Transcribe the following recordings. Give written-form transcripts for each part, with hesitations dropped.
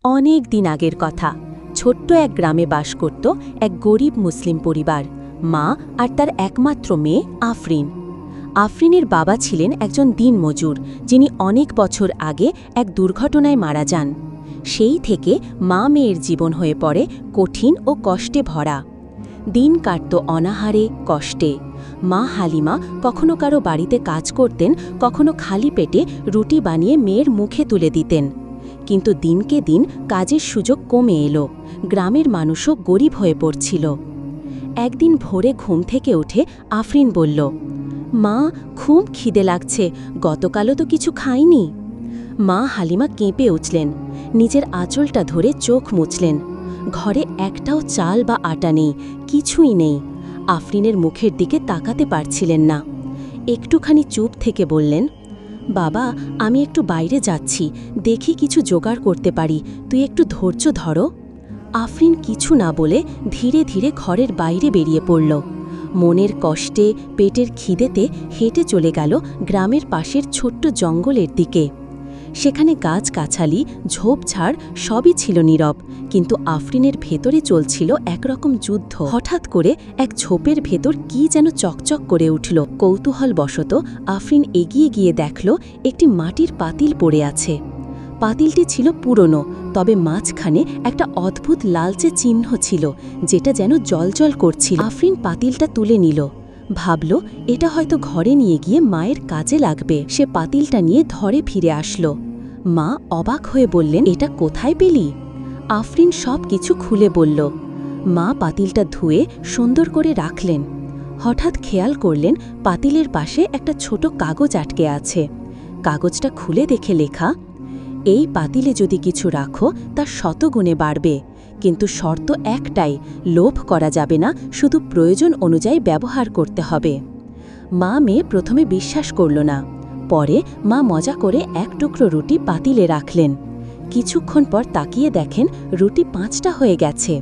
অনেক দিন আগের কথা। ছোট্ট এক গ্রামে বাস করত এক গরিব মুসলিম পরিবার, মা আর তার একমাত্র মেয়ে আফরিন। আফরিনের বাবা ছিলেন একজন দিনমজুর, যিনি অনেক বছর আগে এক দুর্ঘটনায় মারা যান। সেই থেকে মা মেয়ের জীবন হয়ে পড়ে কঠিন ও কষ্টে ভরা। দিন কাটত অনাহারে, কষ্টে। মা হালিমা কখনো কারো বাড়িতে কাজ করতেন, কখনো খালি পেটে রুটি বানিয়ে মেয়ের মুখে তুলে দিতেন। কিন্তু দিনকে দিন কাজের সুযোগ কমে এলো, গ্রামের মানুষও গরিব হয়ে পড়ছিল। একদিন ভোরে ঘুম থেকে উঠে আফরিন বলল, মা, খুব খিদে লাগছে, গতকালও তো কিছু খাইনি। মা হালিমা কেঁপে উঠলেন, নিজের আঁচলটা ধরে চোখ মুছলেন। ঘরে একটাও চাল বা আটা নেই, কিছুই নেই। আফরিনের মুখের দিকে তাকাতে পারছিলেন না। একটুখানি চুপ থেকে বললেন, বাবা, আমি একটু বাইরে যাচ্ছি, দেখি কিছু জোগাড় করতে পারি, তুই একটু ধৈর্য ধরো। আফরিন কিছু না বলে ধীরে ধীরে ঘরের বাইরে বেরিয়ে পড়ল। মনের কষ্টে, পেটের খিদেতে হেঁটে চলে গেল গ্রামের পাশের ছোট্ট জঙ্গলের দিকে। সেখানে গাছগাছালি, ঝোপঝাড় সবই ছিল নীরব, কিন্তু আফরিনের ভেতরে চলছিল একরকম যুদ্ধ। হঠাৎ করে এক ঝোপের ভেতর কি যেন চকচক করে উঠল। কৌতূহলবশত আফরিন এগিয়ে গিয়ে দেখল একটি মাটির পাতিল পড়ে আছে। পাতিলটি ছিল পুরনো, তবে মাঝখানে একটা অদ্ভুত লালচে চিহ্ন ছিল, যেটা যেন জ্বলজ্বল করছিল। আফরিন পাতিলটা তুলে নিল, ভাবল এটা হয়তো ঘরে নিয়ে গিয়ে মায়ের কাজে লাগবে। সে পাতিলটা নিয়ে ঘরে ফিরে আসলো। মা অবাক হয়ে বললেন, এটা কোথায় পেলি? আফরিন সব কিছু খুলে বলল। মা পাতিলটা ধুয়ে সুন্দর করে রাখলেন। হঠাৎ খেয়াল করলেন পাতিলের পাশে একটা ছোট কাগজ আটকে আছে। কাগজটা খুলে দেখে লেখা, এই পাতিলে যদি কিছু রাখো তা শতগুণে বাড়বে, কিন্তু শর্ত একটাই, লোভ করা যাবে না, শুধু প্রয়োজন অনুযায়ী ব্যবহার করতে হবে। মা মেয়ে প্রথমে বিশ্বাস করল না। পরে মা মজা করে এক টুকরো রুটি পাতিলে রাখলেন। কিছুক্ষণ পর তাকিয়ে দেখেন রুটি 5টা হয়ে গেছে।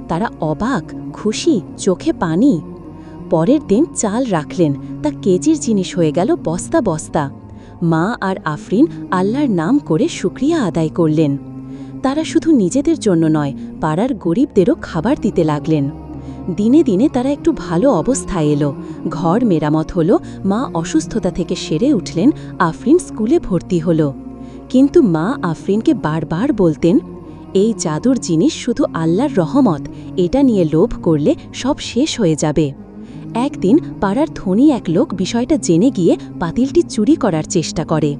তারা অবাক, খুশি, চোখে পানি। পরের দিন চাল রাখলেন, তা কেজির জিনিস হয়ে গেল বস্তা বস্তা। মা আর আফরিন আল্লাহর নাম করে শুকরিয়া আদায় করলেন। তারা শুধু নিজেদের জন্য নয়, পাড়ার গরিবদেরও খাবার দিতে লাগলেন। দিনে দিনে তারা একটু ভালো অবস্থায় এলো। ঘর মেরামত হলো, মা অসুস্থতা থেকে সেরে উঠলেন, আফরিন স্কুলে ভর্তি হলো। কিন্তু মা আফরিনকে বারবার বলতেন, এই জাদুর জিনিস শুধু আল্লাহর রহমত, এটা নিয়ে লোভ করলে সব শেষ হয়ে যাবে। একদিন পাড়ার ধনী এক লোক বিষয়টা জেনে গিয়ে পাতিলটি চুরি করার চেষ্টা করে,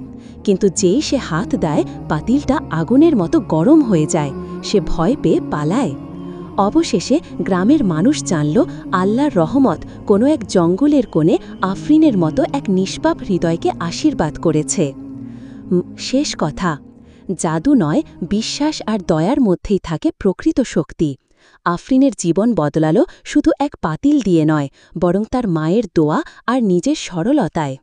কিন্তু যেই সে হাত দেয় পাতিলটা আগুনের মতো গরম হয়ে যায়। সে ভয় পেয়ে পালায়। অবশেষে গ্রামের মানুষ জানল আল্লাহর রহমত কোনো এক জঙ্গলের কোণে আফরিনের মতো এক নিষ্পাপ হৃদয়কে আশীর্বাদ করেছে। শেষ কথা, জাদু নয়, বিশ্বাস আর দয়ার মধ্যেই থাকে প্রকৃত শক্তি। আফরিনের জীবন বদলালো শুধু এক পাতিল দিয়ে নয়, বরং তার মায়ের দোয়া আর নিজের সরলতায়।